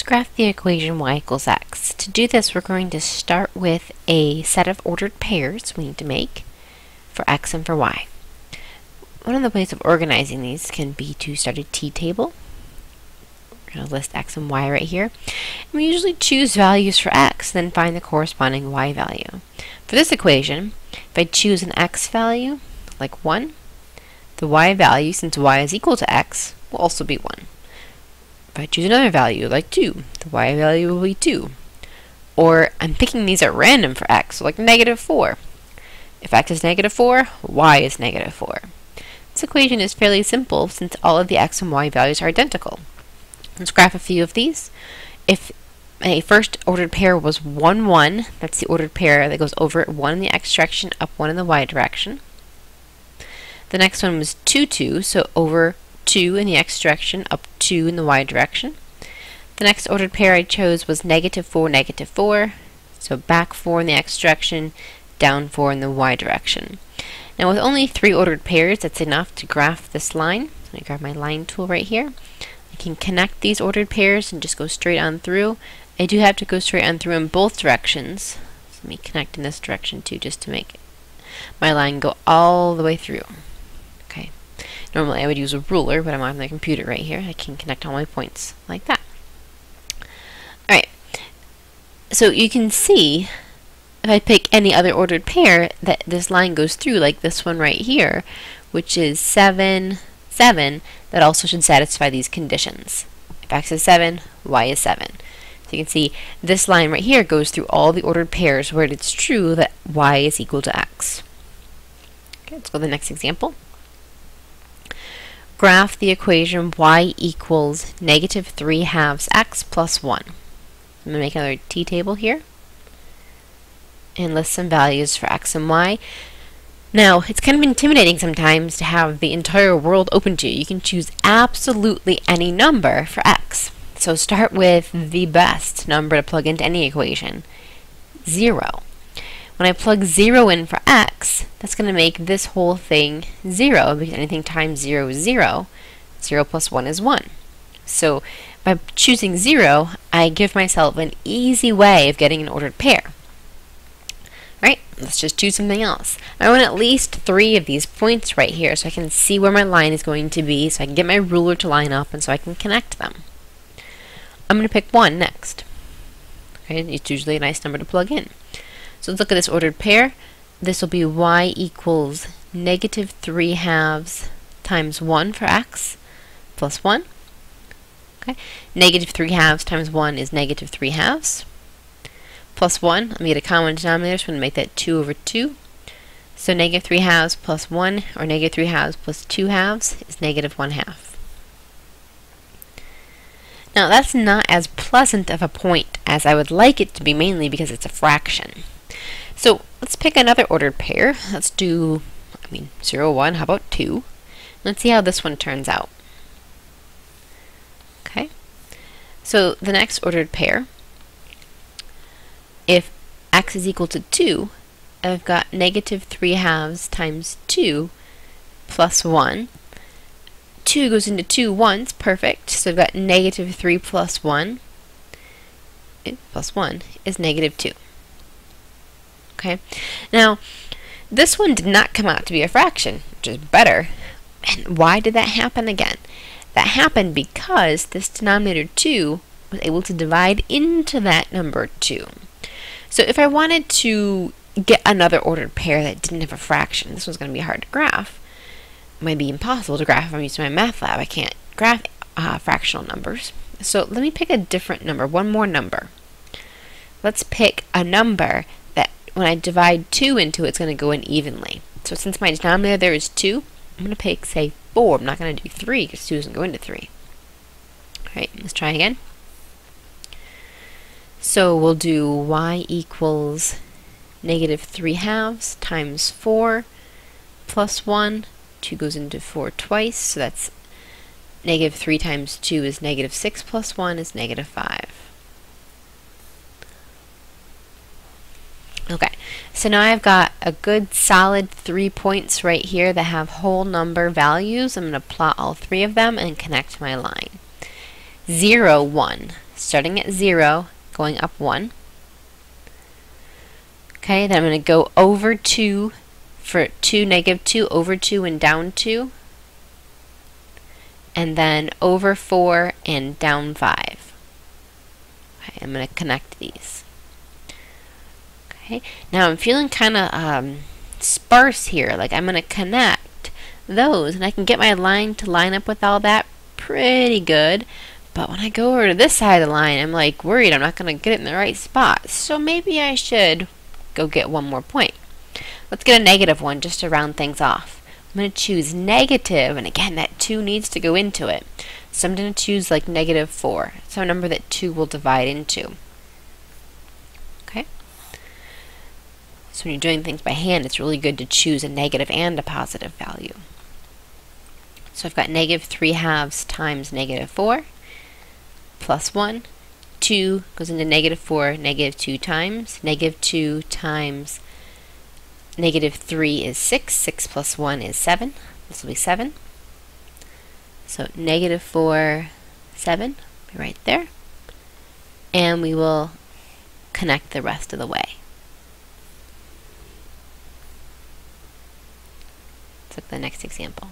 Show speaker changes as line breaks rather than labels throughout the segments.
Let's graph the equation y equals x. To do this, we're going to start with a set of ordered pairs we need to make for x and for y. One of the ways of organizing these can be to start a t-table. We're going to list x and y right here. And we usually choose values for x, then find the corresponding y value. For this equation, if I choose an x value, like 1, the y value, since y is equal to x, will also be 1. If I choose another value, like 2, the y value will be 2. Or I'm picking these at random for x, so like -4. If x is -4, y is -4. This equation is fairly simple since all of the x and y values are identical. Let's graph a few of these. If a first ordered pair was 1, 1, that's the ordered pair that goes over 1 in the x direction, up 1 in the y direction. The next one was 2, 2, so over 2 in the x direction, up 2 in the y direction. The next ordered pair I chose was -4, -4, so back 4 in the x direction, down 4 in the y direction. Now with only 3 ordered pairs, that's enough to graph this line. Let me grab my line tool right here. I can connect these ordered pairs and just go straight on through. I do have to go straight on through in both directions. So let me connect in this direction too, just to make my line go all the way through. Okay. Normally I would use a ruler, but I'm on the computer right here. I can connect all my points like that. Alright, so you can see if I pick any other ordered pair that this line goes through, like this one right here, which is 7, 7, that also should satisfy these conditions. If x is 7, y is 7. So you can see this line right here goes through all the ordered pairs where it's true that y is equal to x. Okay, let's go to the next example. Graph the equation y equals -3/2 x plus 1. I'm going to make another t-table here and list some values for x and y. Now, it's kind of intimidating sometimes to have the entire world open to you. You can choose absolutely any number for x. So start with the best number to plug into any equation, 0. When I plug 0 in for x, that's going to make this whole thing 0, because anything times 0 is 0. 0 plus 1 is 1. So by choosing 0, I give myself an easy way of getting an ordered pair. Right, let's just choose something else. I want at least 3 of these points right here so I can see where my line is going to be, so I can get my ruler to line up, and so I can connect them. I'm going to pick 1 next. Okay, it's usually a nice number to plug in. So let's look at this ordered pair. This will be y equals -3/2 times 1 for x plus 1. Okay, -3/2 times 1 is -3/2. Plus 1, let me get a common denominator, so I'm going to make that 2 over 2. So -3/2 plus 1, or -3/2 plus 2/2 is -1/2. Now that's not as pleasant of a point as I would like it to be, mainly because it's a fraction. So let's pick another ordered pair. Let's do, 0, 1, how about 2? Let's see how this one turns out. Okay, so the next ordered pair, if x is equal to 2, I've got -3/2 times 2 plus 1. 2 goes into 2 once, perfect. So I've got -3 plus 1 plus 1 is -2. Okay, now this one did not come out to be a fraction, which is better. And why did that happen again? That happened because this denominator 2 was able to divide into that number 2. So if I wanted to get another ordered pair that didn't have a fraction, this one's going to be hard to graph. It might be impossible to graph if I'm using my math lab. I can't graph fractional numbers. So let me pick a different number, one more number. Let's pick a number that when I divide 2 into it, it's going to go in evenly. So since my denominator there is 2, I'm going to pick, say, 4. I'm not going to do 3 because 2 doesn't go into 3. Alright, let's try again. So we'll do y equals -3/2 times 4 plus 1. 2 goes into 4 twice, so that's -3 times 2 is -6 plus 1 is -5. Okay, so now I've got a good solid 3 points right here that have whole number values. I'm going to plot all 3 of them and connect my line. 0, 1. starting at 0, going up 1. Okay, then I'm going to go over 2 for 2, negative 2, over 2 and down 2. And then over 4 and down 5. Okay, I'm going to connect these. Okay, now I'm feeling kind of sparse here. Like I'm going to connect those, and I can get my line to line up with all that pretty good. But when I go over to this side of the line, I'm like worried I'm not going to get it in the right spot. So maybe I should go get one more point. Let's get a negative one just to round things off. I'm going to choose negative, and again, that 2 needs to go into it. So I'm going to choose like negative 4. So a number that 2 will divide into. Okay? So when you're doing things by hand, it's really good to choose a negative and a positive value. So I've got negative 3/2 times negative 4 plus 1. 2 goes into negative 4, negative 2 times. Negative 2 times negative 3 is 6. 6 plus 1 is 7. This will be 7. So negative 4, 7, right there. And we will connect the rest of the way. Let's look at the next example.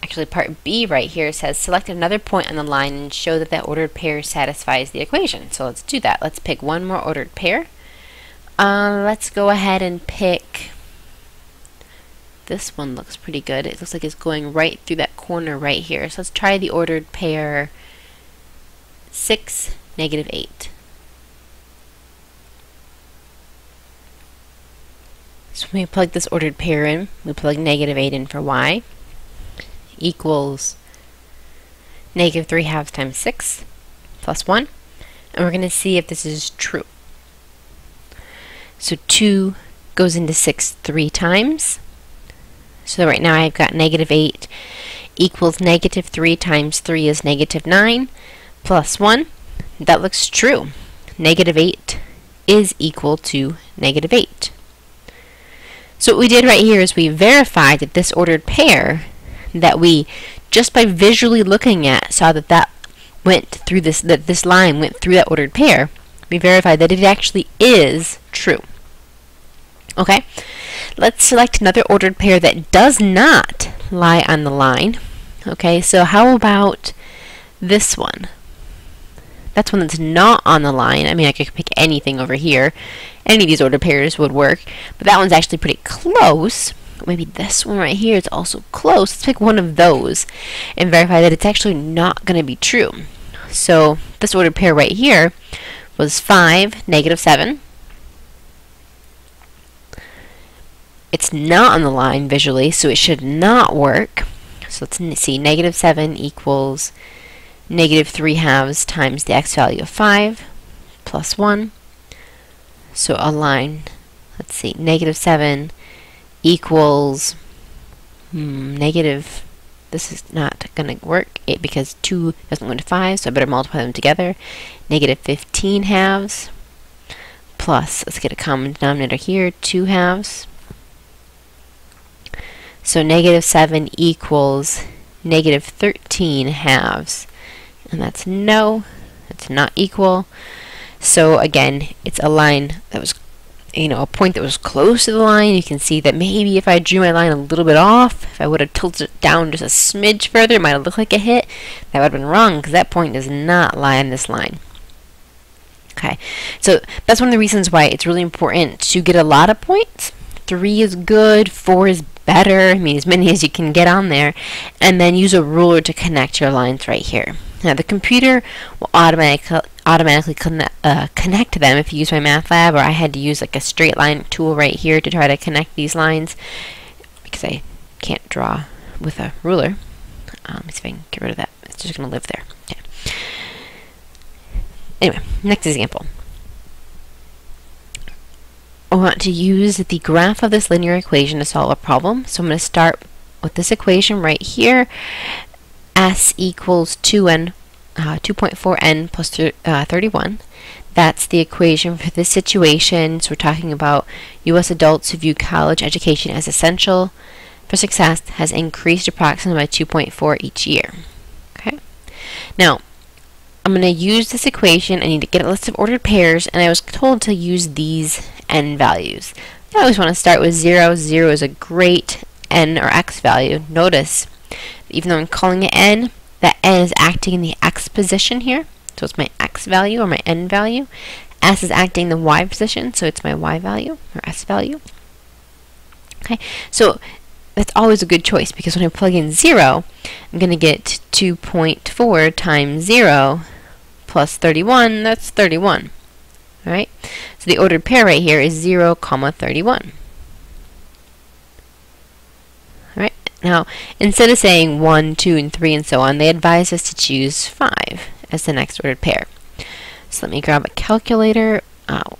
Actually, part B right here says select another point on the line and show that that ordered pair satisfies the equation. So let's do that. Let's pick one more ordered pair. Let's go ahead and pick this one. Looks pretty good. It looks like it's going right through that corner right here. So let's try the ordered pair 6, negative 8. So when we plug this ordered pair in, we plug negative 8 in for y, equals negative 3/2 times 6 plus 1. And we're going to see if this is true. So 2 goes into 6 3 times. So right now I've got negative 8 equals negative 3 times 3 is negative 9 plus 1. That looks true. Negative 8 is equal to negative 8. So what we did right here is we verified that this ordered pair that we, just by visually looking at, saw that that went through this, that this line went through that ordered pair. We verified that it actually is true. Okay, let's select another ordered pair that does not lie on the line. Okay, so how about this one? That's one that's not on the line. I mean, I could pick anything over here. Any of these ordered pairs would work, but that one's actually pretty close. Maybe this one right here is also close. Let's pick one of those and verify that it's actually not going to be true. So this ordered pair right here was 5, negative 7. It's not on the line visually, so it should not work. So let's see, negative 7 equals negative 3/2 times the x value of 5 plus 1. So a line, let's see, negative 7 equals negative, this is not going to work because 2 doesn't go into 5, so I better multiply them together. Negative 15/2 plus, let's get a common denominator here, 2/2. So negative 7 equals negative 13/2. And that's no, it's not equal. So again, it's a line that was, a point that was close to the line. You can see that maybe if I drew my line a little bit off, if I would have tilted it down just a smidge further, it might have looked like a hit. That would have been wrong because that point does not lie on this line. Okay, so that's one of the reasons why it's really important to get a lot of points. 3 is good, 4 is better, I mean as many as you can get on there, and then use a ruler to connect your lines right here. Now the computer will automatically connect to them if you use MyMathLab, or I had to use like a straight line tool right here to try to connect these lines because I can't draw with a ruler. Let's see if I can get rid of that. It's just going to live there. Okay. Anyway, next example. I want to use the graph of this linear equation to solve a problem. So I'm going to start with this equation right here. S equals 2.4n plus 31. That's the equation for this situation. So we're talking about U.S. adults who view college education as essential for success has increased approximately by 2.4 each year. Now, I'm going to use this equation. I need to get a list of ordered pairs, and I was told to use these n values. I always want to start with 0. 0 is a great n or x value. Notice, even though I'm calling it n, that n is acting in the x position here. So it's my x value or my n value. S is acting in the y position, so it's my y value or s value. Okay, so that's always a good choice, because when I plug in 0, I'm going to get 2.4 times 0 plus 31, that's 31. Alright, so the ordered pair right here is 0, 31. Alright, now instead of saying 1, 2, and 3 and so on, they advise us to choose 5 as the next ordered pair. So let me grab a calculator.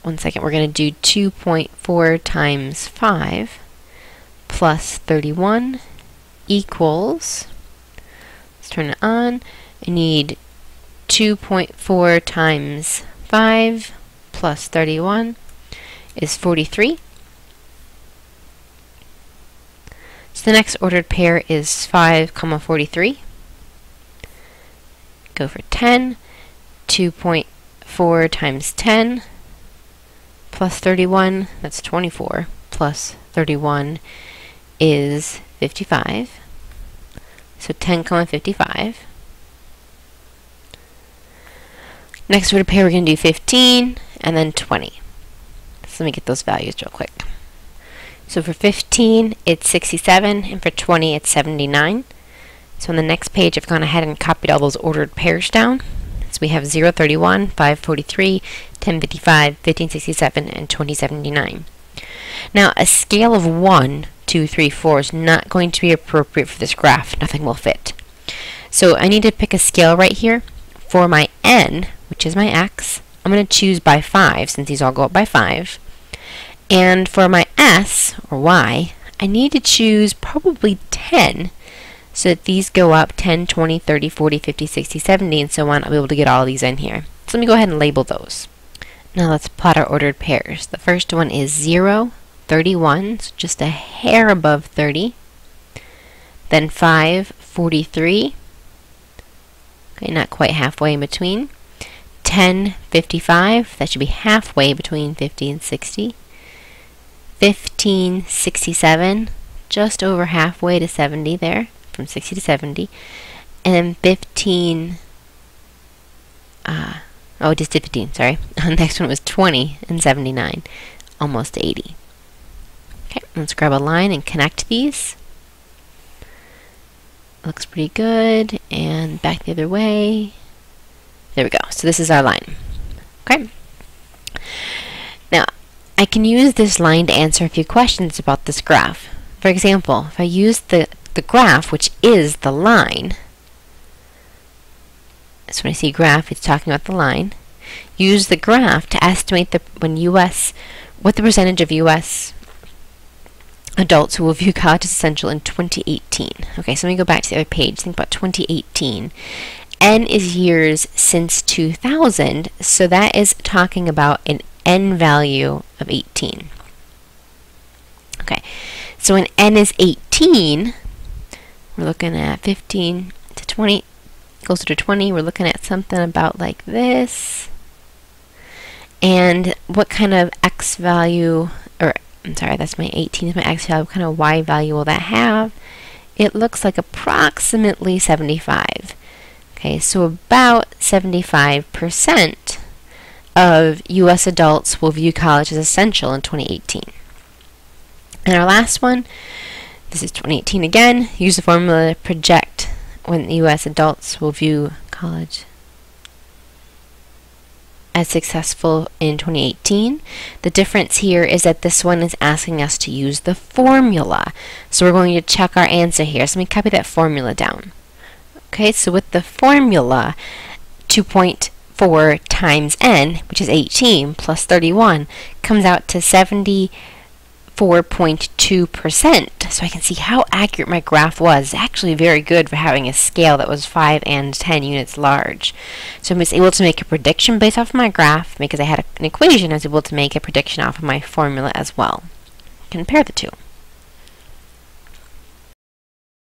1 second, we're going to do 2.4 times 5 plus 31 equals, let's turn it on, I need 2.4 times 5 plus 31 is 43. So the next ordered pair is 5, 43. Go for 10. 2.4 times 10 plus 31, that's 24, plus 31 is 55. So 10, 55. Next ordered pair, we're going to do 15 and then 20. So let me get those values real quick. So for 15, it's 67, and for 20, it's 79. So on the next page, I've gone ahead and copied all those ordered pairs down. So we have 0, 31, 5, 43, 10, 55, 15, 67, and 20, 79. Now, a scale of 1, 2, 3, 4 is not going to be appropriate for this graph. Nothing will fit. So I need to pick a scale right here. For my n, which is my x, I'm going to choose by 5, since these all go up by 5. And for my s, or y, I need to choose probably 10, so that these go up 10, 20, 30, 40, 50, 60, 70, and so on. I'll be able to get all of these in here. So let me go ahead and label those. Now let's plot our ordered pairs. The first one is 0, 31, so just a hair above 30. Then 5, 43. Okay, not quite halfway in between. 10, 55. That should be halfway between 50 and 60. 15, 67. Just over halfway to 70 there, from 60 to 70. And then 15, oh, just did 15, sorry. The next one was 20 and 79, almost to 80. Okay, let's grab a line and connect these. Looks pretty good, and back the other way. There we go. So this is our line. Okay. Now, I can use this line to answer a few questions about this graph. For example, if I use the graph, which is the line, so when I see graph, it's talking about the line. Use the graph to estimate what the percentage of U.S. adults who will view college as essential in 2018. Okay, so let me go back to the other page. Think about 2018. N is years since 2000, so that is talking about an N value of 18. Okay, so when N is 18, we're looking at 15 to 20, closer to 20, we're looking at something about like this. And what kind of X value, or I'm sorry, that's my 18 is my X value, what kind of Y value will that have? It looks like approximately 75. Okay, so about 75% of U.S. adults will view college as essential in 2018. And our last one, this is 2018 again. Use the formula to project when U.S. adults will view college as successful in 2018. The difference here is that this one is asking us to use the formula. So we're going to check our answer here. So let me copy that formula down. Okay, so with the formula, 2.4 times n, which is 18, plus 31, comes out to 74.2%. So I can see how accurate my graph was. Actually very good for having a scale that was 5 and 10 units large. So I was able to make a prediction based off of my graph. Because I had an equation, I was able to make a prediction off of my formula as well. Compare the two.